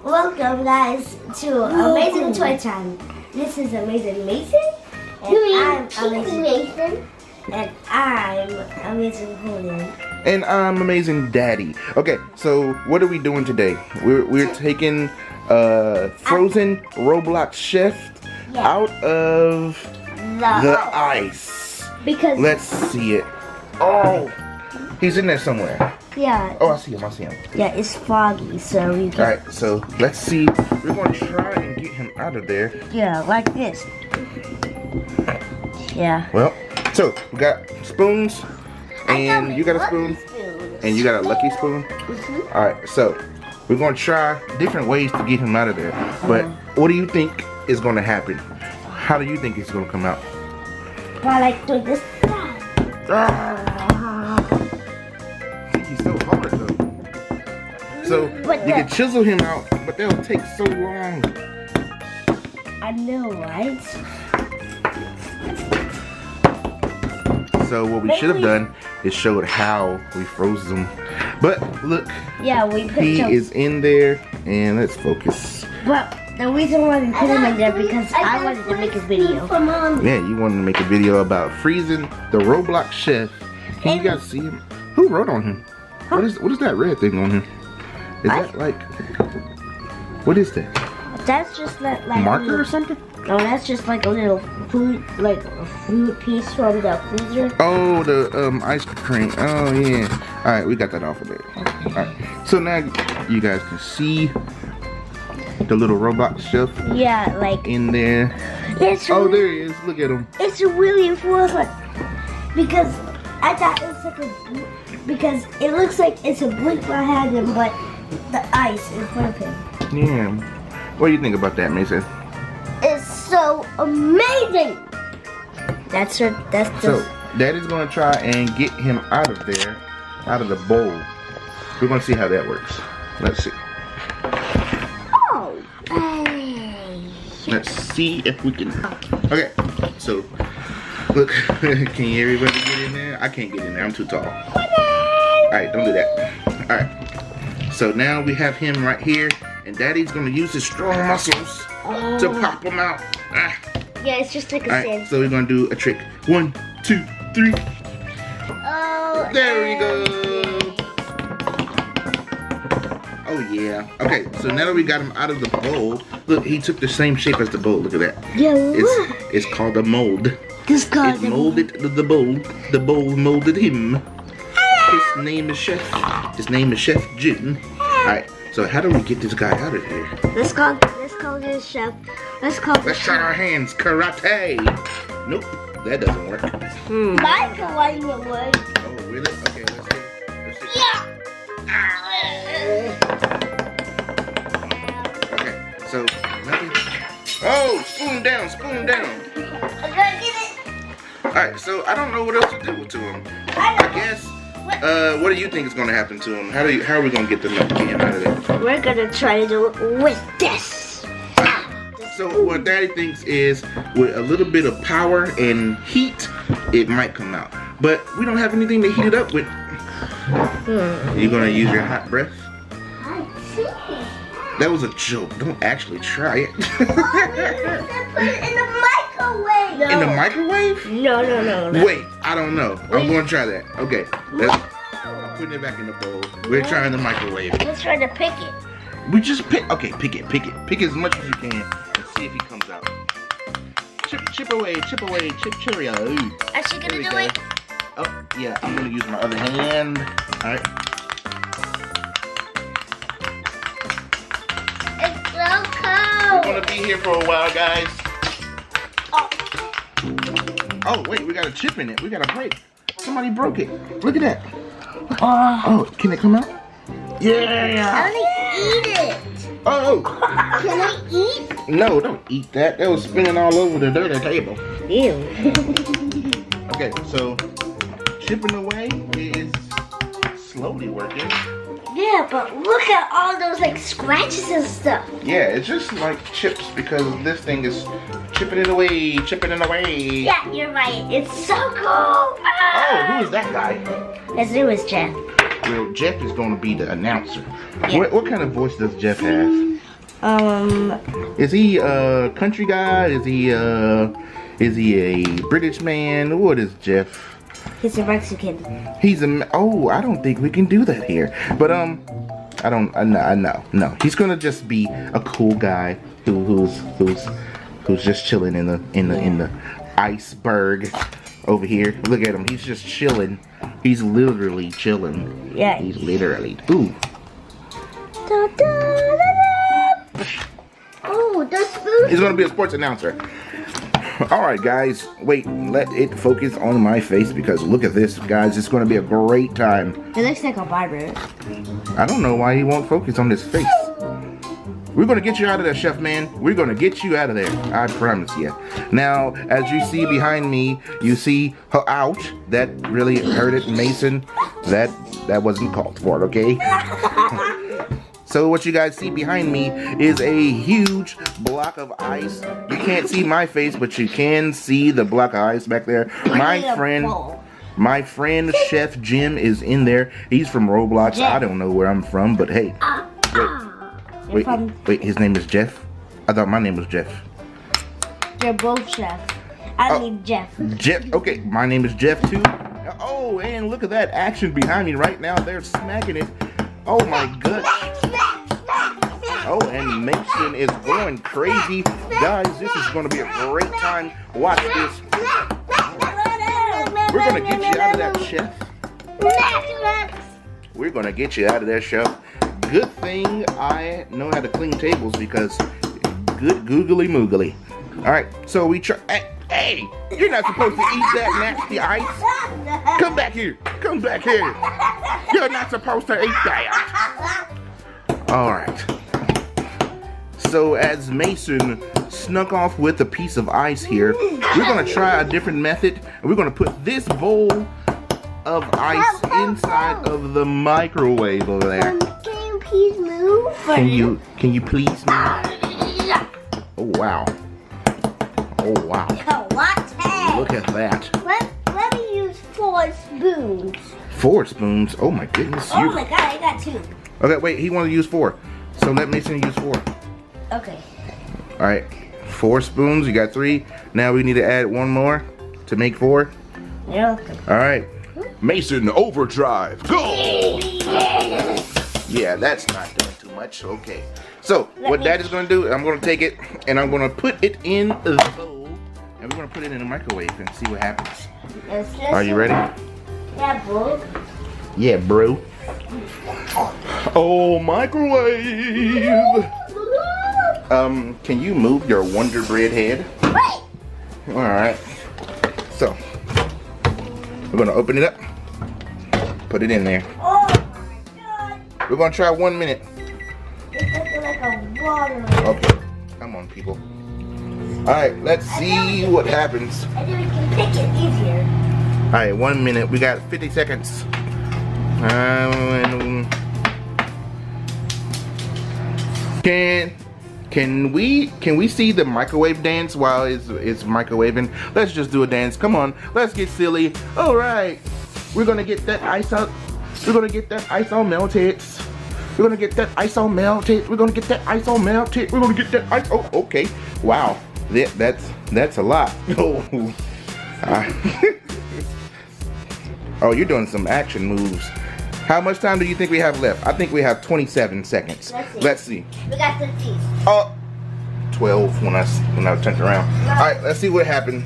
Welcome guys to Amazing Toy Time. This is Amazing Mason. And I'm Amazing Mason. And I'm Amazing Holden. And I'm Amazing Daddy. Okay, so what are we doing today? We're taking frozen Roblox chef out of the ice. Because let's see it. Oh, he's in there somewhere. Yeah. Oh, I see him. Yeah, it's foggy, so we can. All right, so let's see. We're gonna try and get him out of there. Yeah, like this. Yeah. Well, so we got spoons, and you got a spoon, and you got a lucky spoon. All right, so we're gonna try different ways to get him out of there. But what do you think is gonna happen? How do you think he's gonna come out? Well, like do this. He's so hard though. So you can chisel him out, but that'll take so long. I know, right? So what we should have done is showed how we froze him. But look, yeah, he is in there, and let's focus. But the reason why we put him in there because I wanted to make a video. Yeah, you wanted to make a video about freezing the Roblox chef. Can you guys see him? Who wrote on him? Huh? What is that red thing on him? Is that like, what is that? That's just like marker or something? No, that's just like a little food, like a food piece from the freezer. Oh, the ice cream. Oh yeah. All right, we got that off of there. All right. So now you guys can see the little Roblox chef. Yeah, like in there. Oh, there he is. Look at him. It's really fun because I thought it was like a because it looks like it's a blink behind him, but the ice in front of him. Yeah. What do you think about that, Mason? It's so amazing. That's so Daddy's gonna try and get him out of there, out of the bowl. We're gonna see how that works. Let's see. Oh. Let's see if we can. Okay. So look, can everybody get in there? I can't get in there. I'm too tall. All right, don't do that. All right. So now we have him right here, and Daddy's gonna use his strong muscles to pop him out. Yeah, it's just like a sand. Alright, so we're gonna do a trick. 1, 2, 3. Oh, there we go. Oh yeah. Okay, so now that we got him out of the bowl, look, he took the same shape as the bowl. Look at that. Yeah. It's called a mold. It's molded the bowl. The bowl molded him. His name is Chef. His name is Chef Jim. Alright. So how do we get this guy out of here? Let's call this chef. Let's try our hands. Karate. Nope, that doesn't work. Microwave will work. Oh really? Okay, let's see. Yeah. Okay, so nothing. Oh, spoon down. I'm gonna get it. All right, so I don't know what else to do to him. I guess. What do you think is going to happen to him? How are we going to get him out of there? We're going to try to do it with this. So what Daddy thinks is with a little bit of power and heat, it might come out. But we don't have anything to heat it up with. You going to use your hot breath? That was a joke. Don't actually try it. Put it in the microwave. No. In the microwave? No. Wait, I don't know. I'm going to try that. Okay. I'm putting it back in the bowl. We're trying the microwave. Let's try to pick it. We just pick. Okay, pick it. Pick as much as you can and see if he comes out. Chip away. Chip Cheerio. Is she gonna do it? Oh, yeah. I'm gonna use my other hand. All right. It's so cold. We're gonna be here for a while, guys. Oh, wait. We got a chip in it. We got a break. Somebody broke it. Look at that. Oh, can it come out? Yeah. I wanna eat it. Oh. Can I eat? No, don't eat that. That was spinning all over the dirty table. Ew. Okay, so chipping away is slowly working. Yeah, but look at all those like scratches and stuff. Yeah, it's just like chips because this thing is chipping it away. Yeah, you're right. It's so cool. Oh, who is that guy? His name is Jeff. Well, Jeff is going to be the announcer. Yeah. What kind of voice does Jeff have? Is he a country guy? Is he a British man? What is Jeff? He's a Mexican. Oh, I don't think we can do that here. But no. He's gonna just be a cool guy who's just chilling in the iceberg over here. Look at him. He's just chilling. He's literally chilling. Yeah. He's literally. Ooh. Oh, the spoon. He's gonna be a sports announcer. Alright guys, wait, let it focus on my face because look at this, guys. It's gonna be a great time. It looks like a barber. I don't know why he won't focus on his face. We're gonna get you out of there, Chef Man. We're gonna get you out of there. I promise you. Now, as you see behind me, you see, ouch, that really hurted Mason. That wasn't called for, okay? So what you guys see behind me is a huge block of ice. You can't see my face, but you can see the block of ice back there. My friend Chef Jim is in there. He's from Roblox. I don't know where I'm from, but hey. Wait, his name is Jeff? I thought my name was Jeff. They're both Chef. I mean Jeff. Jeff, okay, my name is Jeff too. Oh, and look at that action behind me right now. They're smacking it. Oh my gosh. Oh, and Mason is going crazy. Guys, this is going to be a great time. Watch this. We're going to get you out of that, Chef. We're going to get you out of there, Chef. Good thing I know how to clean tables because good googly moogly. Alright, so we try. Hey, you're not supposed to eat that nasty ice. Come back here. Come back here. You're not supposed to eat that. Alright. So as Mason snuck off with a piece of ice here, we're going to try a different method. We're going to put this bowl of ice inside of the microwave over there. Can you please move? Can you please move? Oh wow. Oh wow. Look at that. Let me use 4 spoons. 4 spoons? Oh my goodness. Oh my god, I got 2. Okay, wait, he wanted to use 4. So let Mason use 4. Okay. Alright, 4 spoons, you got 3. Now we need to add 1 more to make 4. Yeah. Alright. Mason overdrive. Go! Yeah, that's not doing too much. Okay. So what Daddy's gonna do, I'm gonna take it and I'm gonna put it in the bowl. And we're gonna put it in the microwave and see what happens. Are you ready? Yeah, bro. Yeah, bro. Oh, microwave! Can you move your Wonder Bread head? Wait! Alright. So, we're gonna open it up. Put it in there. Oh my god! We're gonna try 1 minute. It's looking like a water. Okay. Come on, people. Alright, let's see what happens. I think we can pick it easier. Alright, 1 minute. We got 50 seconds. Can we see the microwave dance while it's microwaving? Let's just do a dance. Come on, let's get silly. All right, we're gonna get that ice out. We're gonna get that ice all melted. We're gonna get that ice all melted. We're gonna get that ice all melted. We're gonna get that ice. Oh, okay. Wow, that's a lot. Oh, oh, you're doing some action moves. How much time do you think we have left? I think we have 27 seconds. Let's see. We got 15. Oh, 12 when I turned around. All right, let's see what happened.